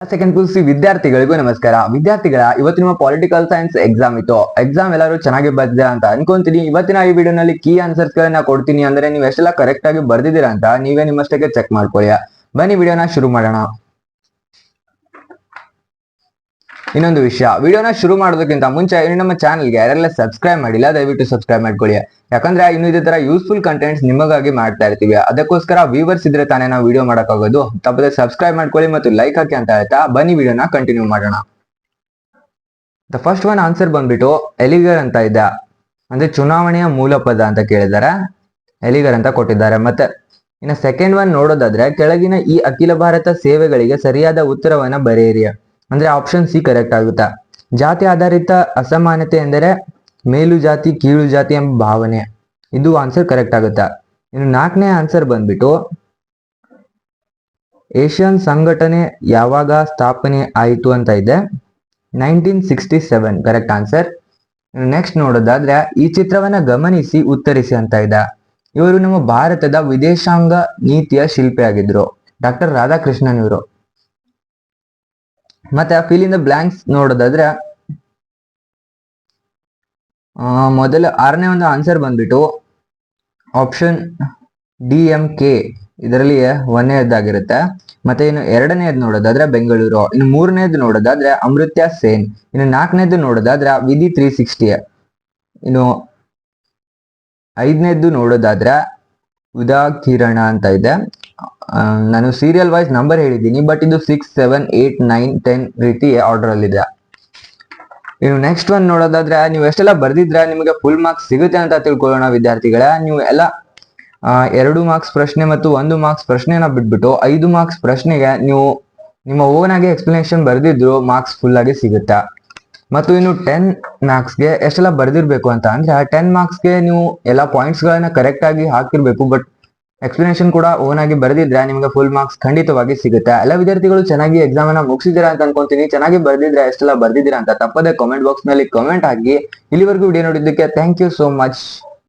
Second PUC ವಿದ್ಯಾರ್ಥಿಗಳಿಗೂ ನಮಸ್ಕಾರ. ವಿದ್ಯಾರ್ಥಿಗಳ ಇವತ್ತು ನಿಮ್ಮ ಪೊಲಿಟಿಕಲ್ ಸೈನ್ಸ್ ಎಕ್ಸಾಮ್ ಇತ್ತು. ಎಕ್ಸಾಮ್ ಎಲ್ಲರೂ ಚೆನ್ನಾಗಿ ಬರ್ದಿದ್ದೀರಾ ಅಂತ ಅನ್ಕೊಂತೀನಿ. ಇವತ್ತಿನ ಈ ವಿಡಿಯೋನಲ್ಲಿ ಕೀ ಆನ್ಸರ್ಸ್ ಗಳನ್ನ ಕೊಡ್ತೀನಿ. ಅಂದ್ರೆ ನೀವು ಎಷ್ಟೆಲ್ಲ ಕರೆಕ್ಟ್ ಆಗಿ ಬರ್ದಿದ್ದೀರಾ ಅಂತ ನೀವೇ ನಿಮ್ಮಷ್ಟಕ್ಕೆ ಚೆಕ್ ಮಾಡ್ಕೊಳ್ಳಿ. ಬನ್ನಿ ವಿಡಿಯೋನ ಶುರು ಮಾಡೋಣ. ಇನ್ನೊಂದು ವಿಷಯ, ವಿಡಿಯೋನ ಶುರು ಮಾಡೋದಕ್ಕಿಂತ ಮುಂಚೆ ಇನ್ನು ನಮ್ಮ ಚಾನಲ್ಗೆ ಯಾರೆಲ್ಲ ಸಬ್ಸ್ಕ್ರೈಬ್ ಮಾಡಿಲ್ಲ ದಯವಿಟ್ಟು ಸಬ್ಸ್ಕ್ರೈಬ್ ಮಾಡ್ಕೊಳ್ಳಿ. ಯಾಕಂದ್ರೆ ಇನ್ನು ಇದೇ ತರ ಯೂಸ್ಫುಲ್ ಕಂಟೆಂಟ್ಸ್ ನಿಮಗಾಗಿ ಮಾಡ್ತಾ ಇರ್ತೀವಿ. ಅದಕ್ಕೋಸ್ಕರ ವ್ಯೂವರ್ಸ್ ಇದ್ರೆ ತಾನೇ ನಾವು ವಿಡಿಯೋ ಮಾಡೋಕ್ಕಾಗೋದು. ತಪ್ಪದೆ ಸಬ್ಸ್ಕ್ರೈಬ್ ಮಾಡ್ಕೊಳ್ಳಿ ಮತ್ತು ಲೈಕ್ ಹಾಕಿ ಅಂತ ಹೇಳ್ತಾ ಬನ್ನಿ ವಿಡಿಯೋನ ಕಂಟಿನ್ಯೂ ಮಾಡೋಣ. ದ ಫಸ್ಟ್ ಒನ್ ಆನ್ಸರ್ ಬಂದ್ಬಿಟ್ಟು ಎಲಿಗರ್ ಅಂತ ಇದೆ. ಅಂದ್ರೆ ಚುನಾವಣೆಯ ಮೂಲ ಪದ ಅಂತ ಕೇಳಿದ್ದಾರೆ, ಎಲಿಗರ್ ಅಂತ ಕೊಟ್ಟಿದ್ದಾರೆ. ಮತ್ತೆ ಇನ್ನು ಸೆಕೆಂಡ್ ಒನ್ ನೋಡೋದಾದ್ರೆ ಕೆಳಗಿನ ಈ ಅಖಿಲ ಭಾರತ ಸೇವೆಗಳಿಗೆ ಸರಿಯಾದ ಉತ್ತರವನ್ನ ಬರೆಯಿರಿ. ಅಂದ್ರೆ ಆಪ್ಷನ್ ಸಿ ಕರೆಕ್ಟ್ ಆಗುತ್ತಾ. ಜಾತಿ ಆಧಾರಿತ ಅಸಮಾನತೆ ಎಂದರೆ ಮೇಲು ಜಾತಿ ಕೀಳು ಜಾತಿ ಎಂಬ ಭಾವನೆ, ಇದು ಆನ್ಸರ್ ಕರೆಕ್ಟ್ ಆಗುತ್ತಾ. ಇನ್ನು ನಾಲ್ಕನೇ ಆನ್ಸರ್ ಬಂದ್ಬಿಟ್ಟು ಏಷ್ಯನ್ ಸಂಘಟನೆ ಯಾವಾಗ ಸ್ಥಾಪನೆ ಆಯಿತು ಅಂತ ಇದೆ, 1967 ಕರೆಕ್ಟ್ ಆನ್ಸರ್. ನೆಕ್ಸ್ಟ್ ನೋಡೋದಾದ್ರೆ ಈ ಚಿತ್ರವನ್ನ ಗಮನಿಸಿ ಉತ್ತರಿಸಿ ಅಂತ ಇದೆ. ಇವರು ನಮ್ಮ ಭಾರತದ ವಿದೇಶಾಂಗ ನೀತಿಯ ಶಿಲ್ಪಿಯಾಗಿದ್ರು, ಡಾಕ್ಟರ್ ರಾಧಾಕೃಷ್ಣನ್ ಇವರು. ಮತ್ತೆ ಫಿಲ್ ಇನ್ ದ ಬ್ಲಾಂಕ್ಸ್ ನೋಡೋದಾದ್ರೆ ಮೊದಲ ಆರನೇ ಒಂದು ಆನ್ಸರ್ ಬಂದ್ಬಿಟ್ಟು ಆಪ್ಷನ್ DMK ಇದರಲ್ಲಿ ಒಂದನೇದಾಗಿರುತ್ತೆ. ಮತ್ತೆ ಇನ್ನು ಎರಡನೇದು ನೋಡೋದಾದ್ರೆ ಬೆಂಗಳೂರು. ಇನ್ನು ಮೂರನೇದು ನೋಡೋದಾದ್ರೆ ಅಮೃತ್ಯ ಸೇನ್. ಇನ್ನು ನಾಲ್ಕನೇದು ನೋಡೋದಾದ್ರೆ ವಿಧಿ 360. ಇನ್ನು ಐದನೇದು ನೋಡೋದಾದ್ರೆ ಉದಾ ಕಿರಣ ಅಂತ ಇದೆ. ನಾನು ಸೀರಿಯಲ್ ವೈಸ್ ನಂಬರ್ ಹೇಳಿದ್ದೀನಿ, ಬಟ್ ಇದು 6, 7, 8, 9, 10 ರೀತಿ ಆರ್ಡರ್ ಅಲ್ಲಿ ಇದೆ. ಇನ್ನು ನೆಕ್ಸ್ಟ್ ಒನ್ ನೋಡೋದಾದ್ರೆ ನೀವು ಎಷ್ಟೆಲ್ಲ ಬರ್ದಿದ್ರೆ ನಿಮಗೆ ಫುಲ್ ಮಾರ್ಕ್ಸ್ ಸಿಗುತ್ತೆ ಅಂತ ತಿಳ್ಕೊಳ್ಳೋಣ ವಿದ್ಯಾರ್ಥಿಗಳೇ. ನೀವು ಎಲ್ಲ 2 ಮಾರ್ಕ್ಸ್ ಪ್ರಶ್ನೆ ಮತ್ತು 1 ಮಾರ್ಕ್ಸ್ ಪ್ರಶ್ನೆನ ಬಿಟ್ಬಿಟ್ಟು 5 ಮಾರ್ಕ್ಸ್ ಪ್ರಶ್ನೆಗೆ ನೀವು ನಿಮ್ಮ ಓನ್ ಆಗಿ ಎಕ್ಸ್ಪ್ಲನೇಷನ್ ಬರ್ದಿದ್ರು ಮಾರ್ಕ್ಸ್ ಫುಲ್ ಆಗಿ ಸಿಗುತ್ತೆ. ಮತ್ತು ಇನ್ನು 10 ಮಾರ್ಕ್ಸ್ಗೆ ಎಷ್ಟೆಲ್ಲ ಬರ್ದಿರ್ಬೇಕು ಅಂತ ಅಂದ್ರೆ 10 ಮಾರ್ಕ್ಸ್ಗೆ ನೀವು ಎಲ್ಲ ಪಾಯಿಂಟ್ಸ್ ಗಳನ್ನ ಕರೆಕ್ಟ್ ಆಗಿ ಹಾಕಿರ್ಬೇಕು. ಬಟ್ ಎಕ್ಸ್ಪ್ಲನೇಷನ್ ಕೂಡ ಓನ್ ಆಗಿ ಬರ್ದಿದ್ರೆ ನಿಮಗೆ ಫುಲ್ ಮಾರ್ಕ್ಸ್ ಖಂಡಿತವಾಗಿ ಸಿಗುತ್ತೆ. ಎಲ್ಲ ವಿದ್ಯಾರ್ಥಿಗಳು ಚೆನ್ನಾಗಿ ಎಕ್ಸಾಮ್ ಅನ್ನ ಮುಗಿಸಿದ್ದೀರಾ ಅಂತ ಅನ್ಕೊಂತೀನಿ. ಚೆನ್ನಾಗಿ ಬರ್ದಿದ್ರೆ ಎಷ್ಟೆಲ್ಲ ಬರ್ದಿದ್ದೀರಾ ಅಂತ ತಪ್ಪದೆ ಕಾಮೆಂಟ್ ಬಾಕ್ಸ್ ನಲ್ಲಿ ಕಾಮೆಂಟ್ ಹಾಕಿ. ಇಲ್ಲಿವರೆಗೂ ವಿಡಿಯೋ ನೋಡಿದ್ದಕ್ಕೆ ಥ್ಯಾಂಕ್ ಯು ಸೋ ಮಚ್.